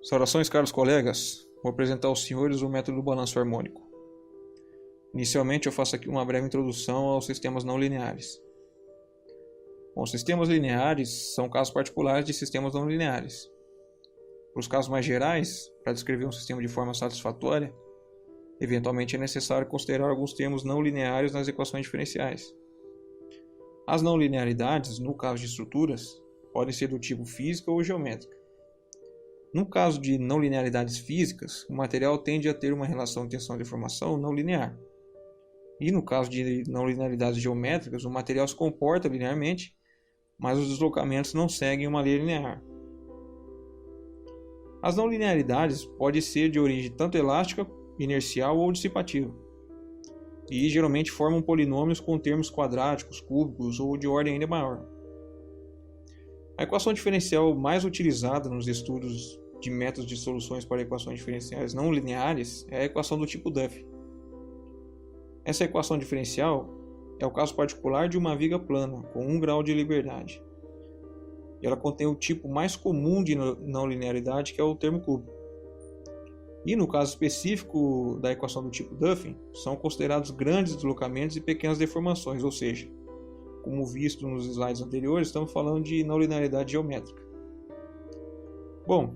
Saudações, caros colegas. Vou apresentar aos senhores o método do balanço harmônico. Inicialmente, eu faço aqui uma breve introdução aos sistemas não lineares. Bom, sistemas lineares são casos particulares de sistemas não lineares. Para os casos mais gerais, para descrever um sistema de forma satisfatória, eventualmente é necessário considerar alguns termos não lineares nas equações diferenciais. As não linearidades, no caso de estruturas, podem ser do tipo física ou geométrica. No caso de não linearidades físicas, o material tende a ter uma relação de tensão-deformação não linear. E no caso de não linearidades geométricas, o material se comporta linearmente, mas os deslocamentos não seguem uma linha linear. As não linearidades podem ser de origem tanto elástica, inercial ou dissipativa, e geralmente formam polinômios com termos quadráticos, cúbicos ou de ordem ainda maior. A equação diferencial mais utilizada nos estudos de métodos de soluções para equações diferenciais não lineares é a equação do tipo Duff. Essa equação diferencial é o caso particular de uma viga plana com 1 grau de liberdade. E ela contém o tipo mais comum de não linearidade, que é o termo cúbico. E no caso específico da equação do tipo Duff, são considerados grandes deslocamentos e pequenas deformações, ou seja, como visto nos slides anteriores, estamos falando de não linearidade geométrica. Bom,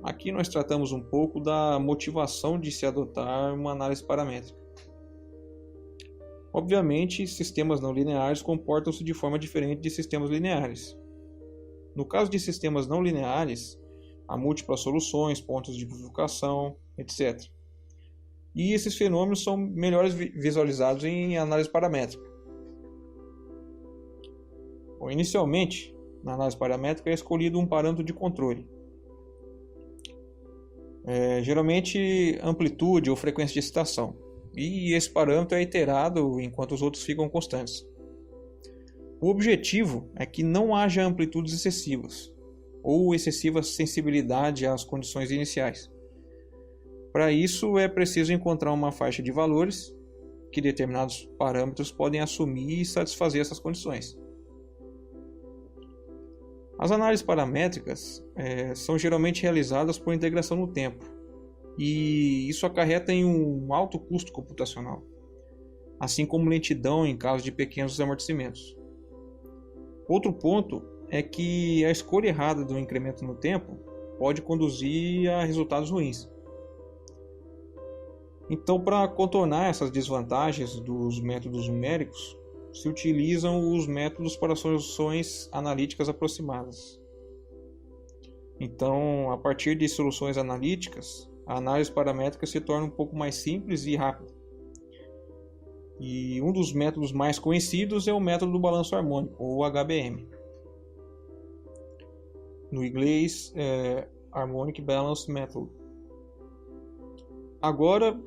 aqui nós tratamos um pouco da motivação de se adotar uma análise paramétrica. Obviamente, sistemas não lineares comportam-se de forma diferente de sistemas lineares. No caso de sistemas não lineares, há múltiplas soluções, pontos de bifurcação, etc. E esses fenômenos são melhores visualizados em análise paramétrica. Bom, inicialmente, na análise paramétrica é escolhido um parâmetro de controle. Geralmente amplitude ou frequência de excitação. E esse parâmetro é iterado enquanto os outros ficam constantes. O objetivo é que não haja amplitudes excessivas ou excessiva sensibilidade às condições iniciais. Para isso é preciso encontrar uma faixa de valores que determinados parâmetros podem assumir e satisfazer essas condições. As análises paramétricas são geralmente realizadas por integração no tempo, e isso acarreta em um alto custo computacional, assim como lentidão em caso de pequenos amortecimentos. Outro ponto é que a escolha errada do incremento no tempo pode conduzir a resultados ruins. Então, para contornar essas desvantagens dos métodos numéricos, se utilizam os métodos para soluções analíticas aproximadas. Então, a partir de soluções analíticas, a análise paramétrica se torna um pouco mais simples e rápida. E um dos métodos mais conhecidos é o método do balanço harmônico, ou HBM. No inglês, Harmonic Balance Method. Agora,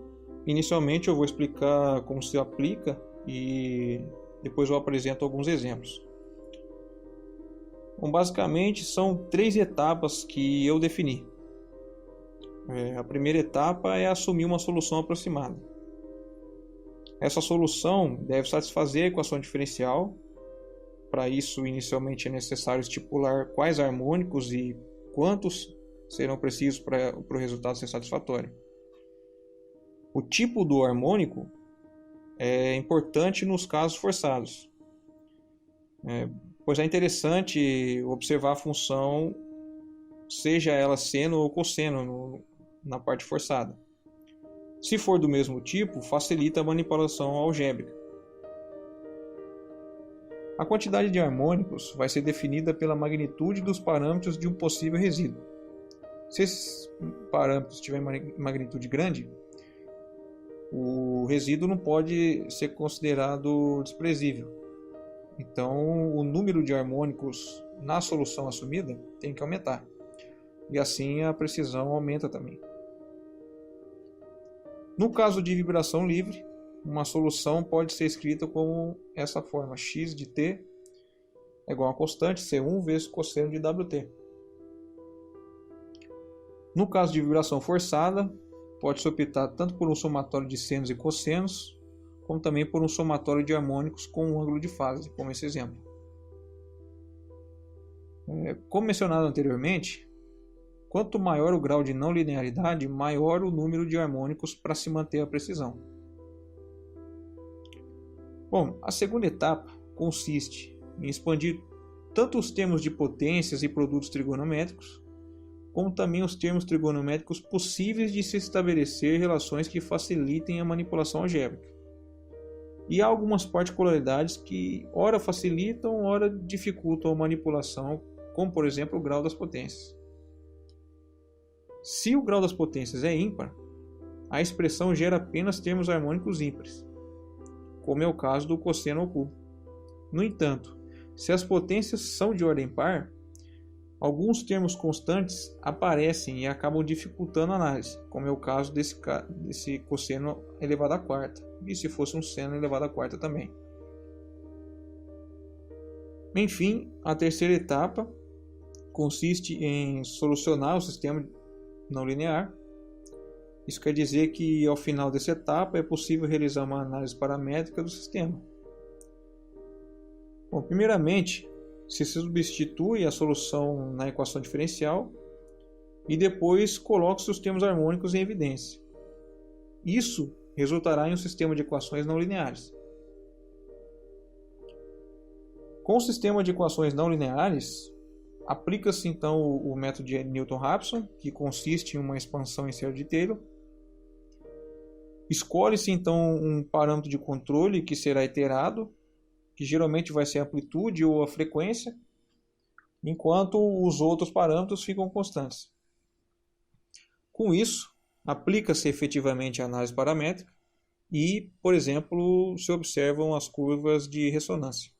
inicialmente, eu vou explicar como se aplica e depois eu apresento alguns exemplos. Bom, basicamente, são 3 etapas que eu defini. A primeira etapa é assumir uma solução aproximada. Essa solução deve satisfazer a equação diferencial. Para isso, inicialmente é necessário estipular quais harmônicos e quantos serão precisos para o resultado ser satisfatório. O tipo do harmônico é importante nos casos forçados, pois é interessante observar a função, seja ela seno ou cosseno, na parte forçada. Se for do mesmo tipo, facilita a manipulação algébrica. A quantidade de harmônicos vai ser definida pela magnitude dos parâmetros de um possível resíduo. Se esses parâmetros tiverem magnitude grande, o resíduo não pode ser considerado desprezível. Então, o número de harmônicos na solução assumida tem que aumentar. E assim a precisão aumenta também. No caso de vibração livre, uma solução pode ser escrita como essa forma: x de t é igual a constante C1 vezes cosseno de Wt. No caso de vibração forçada, pode-se optar tanto por um somatório de senos e cossenos, como também por um somatório de harmônicos com um ângulo de fase, como esse exemplo. Como mencionado anteriormente, Quanto maior o grau de não linearidade, maior o número de harmônicos para se manter a precisão. Bom, a segunda etapa consiste em expandir tanto os termos de potências e produtos trigonométricos, como também os termos trigonométricos possíveis de se estabelecer relações que facilitem a manipulação algébrica. E há algumas particularidades que ora facilitam, ora dificultam a manipulação, como por exemplo o grau das potências. Se o grau das potências é ímpar, a expressão gera apenas termos harmônicos ímpares, como é o caso do cosseno ao cubo. No entanto, se as potências são de ordem par, alguns termos constantes aparecem e acabam dificultando a análise, como é o caso desse cosseno elevado à quarta, e se fosse um seno elevado à quarta também. Enfim, a terceira etapa consiste em solucionar o sistema não linear. Isso quer dizer que ao final dessa etapa é possível realizar uma análise paramétrica do sistema. Bom, primeiramente, se substitui a solução na equação diferencial e depois coloca-se os termos harmônicos em evidência. Isso resultará em um sistema de equações não lineares. Com o sistema de equações não lineares, aplica-se então o método de Newton-Raphson, que consiste em uma expansão em série de Taylor. Escolhe-se então um parâmetro de controle que será iterado, que geralmente vai ser a amplitude ou a frequência, enquanto os outros parâmetros ficam constantes. Com isso, aplica-se efetivamente a análise paramétrica e, por exemplo, se observam as curvas de ressonância.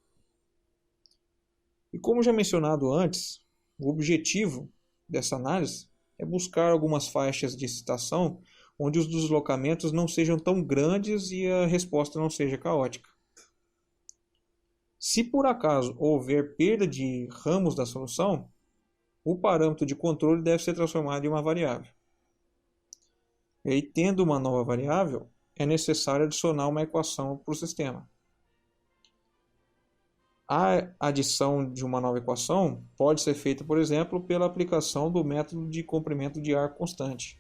E como já mencionado antes, o objetivo dessa análise é buscar algumas faixas de excitação onde os deslocamentos não sejam tão grandes e a resposta não seja caótica. Se por acaso houver perda de ramos da solução, o parâmetro de controle deve ser transformado em uma variável. E tendo uma nova variável, é necessário adicionar uma equação para o sistema. A adição de uma nova equação pode ser feita, por exemplo, pela aplicação do método de comprimento de ar constante.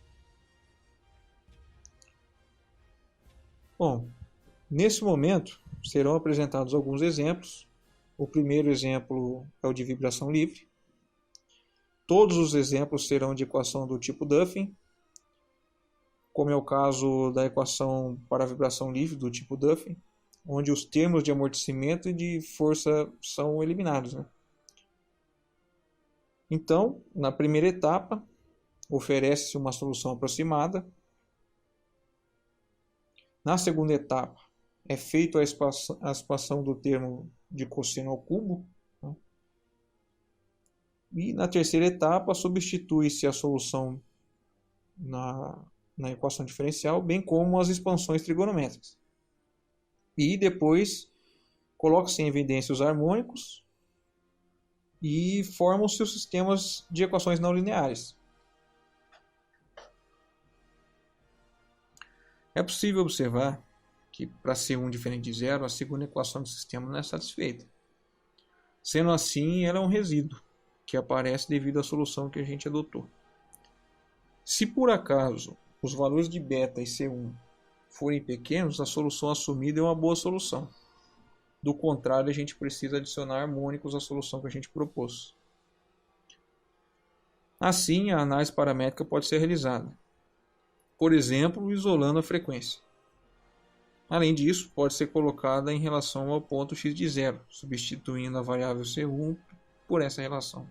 Bom, nesse momento serão apresentados alguns exemplos. O primeiro exemplo é o de vibração livre. Todos os exemplos serão de equação do tipo Duffin, como é o caso da equação para a vibração livre do tipo Duffin, onde os termos de amortecimento e de força são eliminados, Então, na primeira etapa, oferece-se uma solução aproximada. Na segunda etapa, é feita a expansão do termo de cosseno ao cubo. E na terceira etapa, substitui-se a solução na equação diferencial, bem como as expansões trigonométricas. E depois coloca-se em evidência os harmônicos e formam-se os sistemas de equações não lineares. É possível observar que para C1 diferente de zero, a segunda equação do sistema não é satisfeita. Sendo assim, ela é um resíduo que aparece devido à solução que a gente adotou. Se por acaso os valores de beta e C1 forem pequenos, a solução assumida é uma boa solução. Do contrário, a gente precisa adicionar harmônicos à solução que a gente propôs. Assim, a análise paramétrica pode ser realizada, por exemplo, isolando a frequência. Além disso, pode ser colocada em relação ao ponto x de zero, substituindo a variável C1 por essa relação.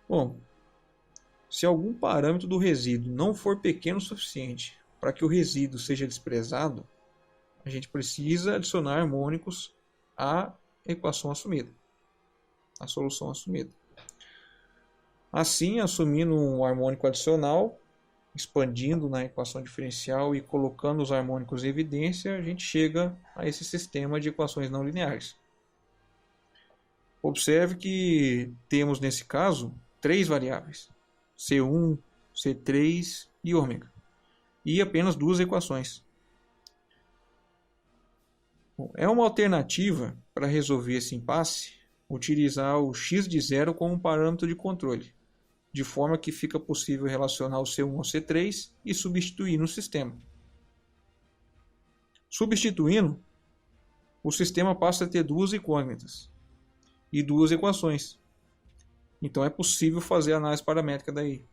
Bom, se algum parâmetro do resíduo não for pequeno o suficiente para que o resíduo seja desprezado, a gente precisa adicionar harmônicos à equação assumida, à solução assumida. Assim, assumindo um harmônico adicional, expandindo na equação diferencial e colocando os harmônicos em evidência, a gente chega a esse sistema de equações não lineares. Observe que temos nesse caso 3 variáveis, C1, C3 e ômega, e apenas 2 equações. Bom, é uma alternativa para resolver esse impasse utilizar o x de zero como parâmetro de controle. de forma que fica possível relacionar o C1 ao C3 e substituir no sistema. Substituindo, o sistema passa a ter duas incógnitas e duas equações. Então é possível fazer a análise paramétrica daí.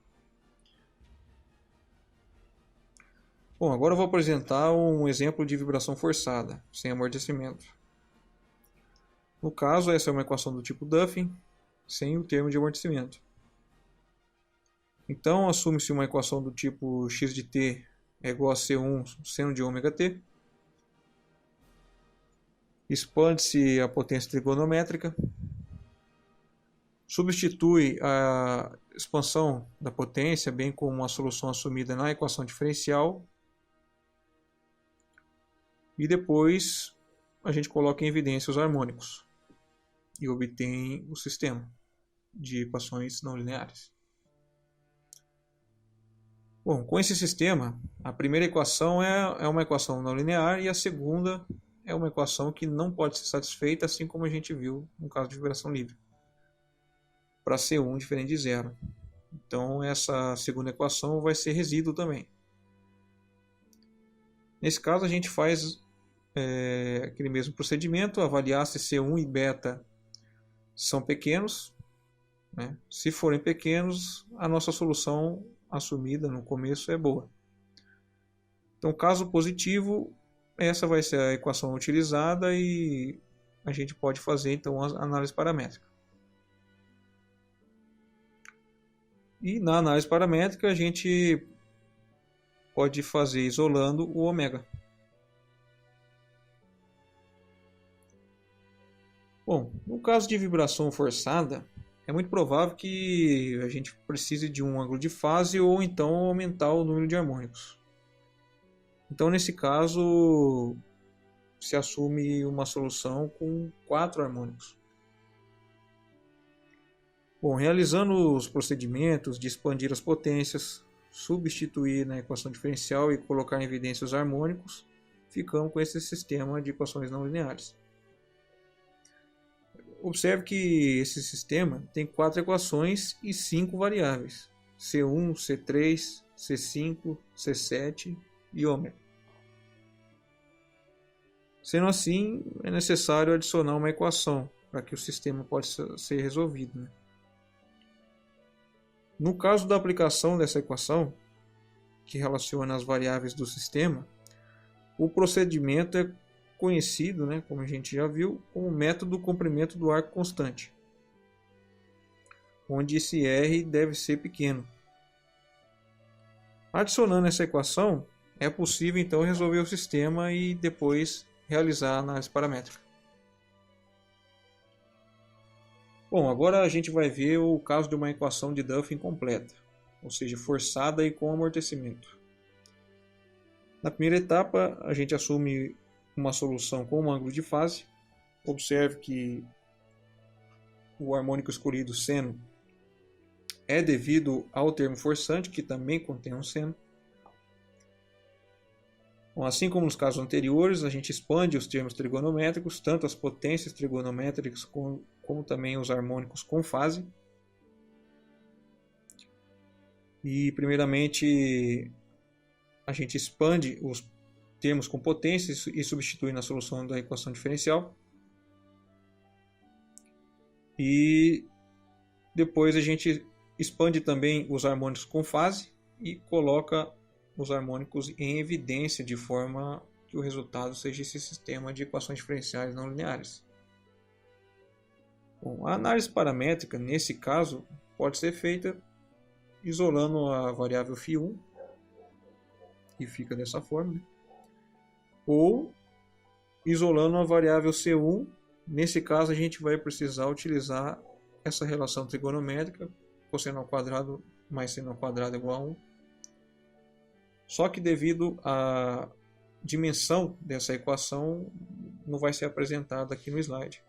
Bom, agora eu vou apresentar um exemplo de vibração forçada, sem amortecimento. No caso, essa é uma equação do tipo Duffy, sem o termo de amortecimento. Então, assume-se uma equação do tipo x de t é igual a C1 seno de ômega t. Expande-se a potência trigonométrica. Substitui a expansão da potência, bem como a solução assumida na equação diferencial. E depois a gente coloca em evidência os harmônicos e obtém o sistema de equações não lineares. Bom, com esse sistema, a primeira equação é uma equação não linear e a segunda é uma equação que não pode ser satisfeita, assim como a gente viu no caso de vibração livre, para C1 diferente de zero. Então essa segunda equação vai ser resíduo também. Nesse caso a gente faz aquele mesmo procedimento, avaliar se C1 e beta são pequenos, né? Se forem pequenos, a nossa solução assumida no começo é boa. Então, caso positivo, essa vai ser a equação utilizada e a gente pode fazer então a análise paramétrica. E na análise paramétrica a gente pode fazer isolando o ômega. Bom, no caso de vibração forçada, é muito provável que a gente precise de um ângulo de fase ou então aumentar o número de harmônicos. Então, nesse caso, se assume uma solução com 4 harmônicos. Bom, realizando os procedimentos de expandir as potências, substituir na equação diferencial e colocar em evidência os harmônicos, ficamos com esse sistema de equações não lineares. Observe que esse sistema tem 4 equações e 5 variáveis: C1, C3, C5, C7 e ômega. Sendo assim, é necessário adicionar uma equação para que o sistema possa ser resolvido, né? No caso da aplicação dessa equação, que relaciona as variáveis do sistema, o procedimento é conhecido, né, como a gente já viu, como método do comprimento do arco constante, onde esse R deve ser pequeno. Adicionando essa equação, é possível então resolver o sistema e depois realizar a análise paramétrica. Bom, agora a gente vai ver o caso de uma equação de Duffy incompleta, ou seja, forçada e com amortecimento. Na primeira etapa, a gente assume uma solução com um ângulo de fase. Observe que o harmônico escolhido seno é devido ao termo forçante, que também contém um seno. Bom, assim como nos casos anteriores, a gente expande os termos trigonométricos, tanto as potências trigonométricas como também os harmônicos com fase. E primeiramente a gente expande os termos com potência e substitui na solução da equação diferencial. E depois a gente expande também os harmônicos com fase e coloca os harmônicos em evidência de forma que o resultado seja esse sistema de equações diferenciais não lineares. Bom, a análise paramétrica, nesse caso, pode ser feita isolando a variável φ1, que fica dessa forma, né? Ou isolando a variável C1. Nesse caso, a gente vai precisar utilizar essa relação trigonométrica, cosseno ao quadrado mais seno ao quadrado igual a 1. Só que devido à dimensão dessa equação, não vai ser apresentada aqui no slide.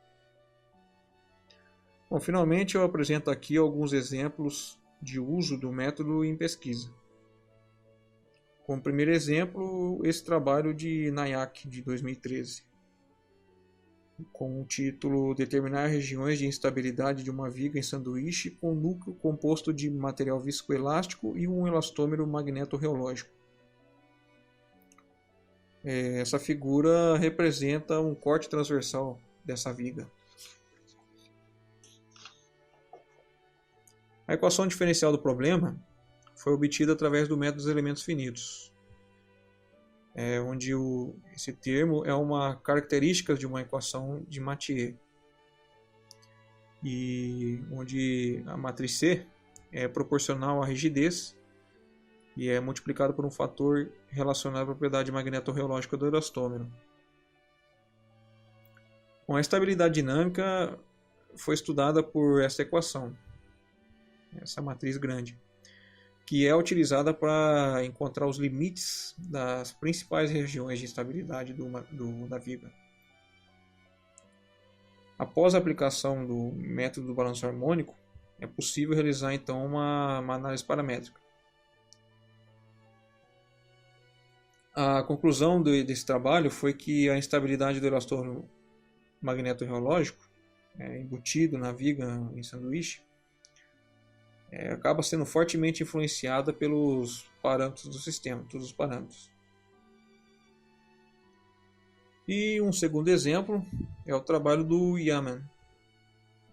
Bom, finalmente eu apresento aqui alguns exemplos de uso do método em pesquisa. Como primeiro exemplo, esse trabalho de Nayak, de 2013. com o título Determinar regiões de instabilidade de uma viga em sanduíche com núcleo composto de material viscoelástico e um elastômero magnetorreológico. Essa figura representa um corte transversal dessa viga. A equação diferencial do problema foi obtida através do método dos elementos finitos, onde esse termo é uma característica de uma equação de Mathieu, e onde a matriz C é proporcional à rigidez e é multiplicado por um fator relacionado à propriedade magnetorreológica do elastômero. Bom, a estabilidade dinâmica foi estudada por essa equação, essa matriz grande, que é utilizada para encontrar os limites das principais regiões de instabilidade da viga. Após a aplicação do método do balanço harmônico, é possível realizar então uma análise paramétrica. A conclusão desse trabalho foi que a instabilidade do elastômero magnetorreológico, embutido na viga em sanduíche, acaba sendo fortemente influenciada pelos parâmetros do sistema, todos os parâmetros. E um segundo exemplo é o trabalho do Yaman,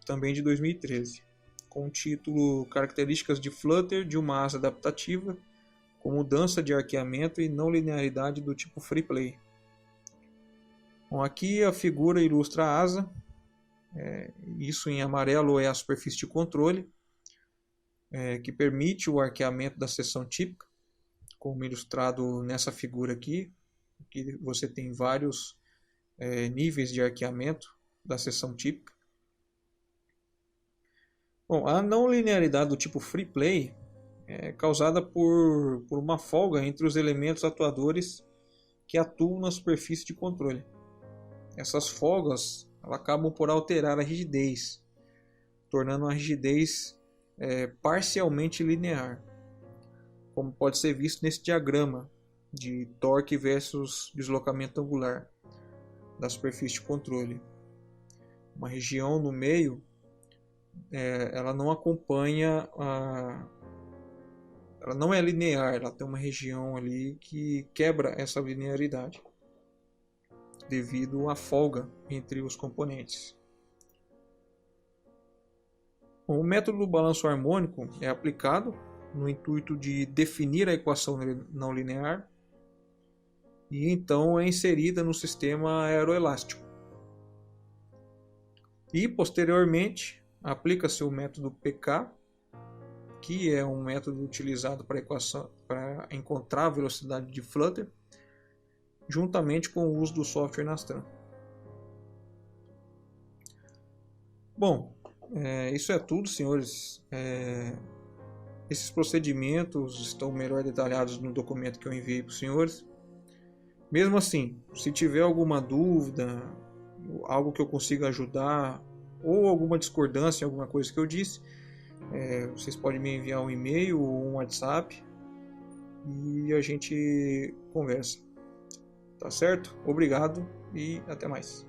também de 2013, com o título Características de flutter de uma asa adaptativa com mudança de arqueamento e não linearidade do tipo free play. Bom, aqui a figura ilustra a asa, isso em amarelo é a superfície de controle, que permite o arqueamento da seção típica, como ilustrado nessa figura aqui, que você tem vários níveis de arqueamento da seção típica. Bom, a não linearidade do tipo free play é causada por uma folga entre os elementos atuadores que atuam na superfície de controle. Essas folgas acabam por alterar a rigidez, tornando a rigidez parcialmente linear, como pode ser visto nesse diagrama de torque versus deslocamento angular da superfície de controle. Uma região no meio, ela não acompanha ela não é linear, ela tem uma região ali que quebra essa linearidade devido à folga entre os componentes. Bom, o método do balanço harmônico é aplicado no intuito de definir a equação não linear e então é inserida no sistema aeroelástico. E posteriormente aplica-se o método PK, que é um método utilizado para encontrar a velocidade de flutter, juntamente com o uso do software Nastran. Bom, isso é tudo, senhores. Esses procedimentos estão melhor detalhados no documento que eu enviei para os senhores. Mesmo assim, se tiver alguma dúvida, algo que eu consiga ajudar, ou alguma discordância em alguma coisa que eu disse, vocês podem me enviar um e-mail ou um WhatsApp e a gente conversa. Tá certo? Obrigado e até mais.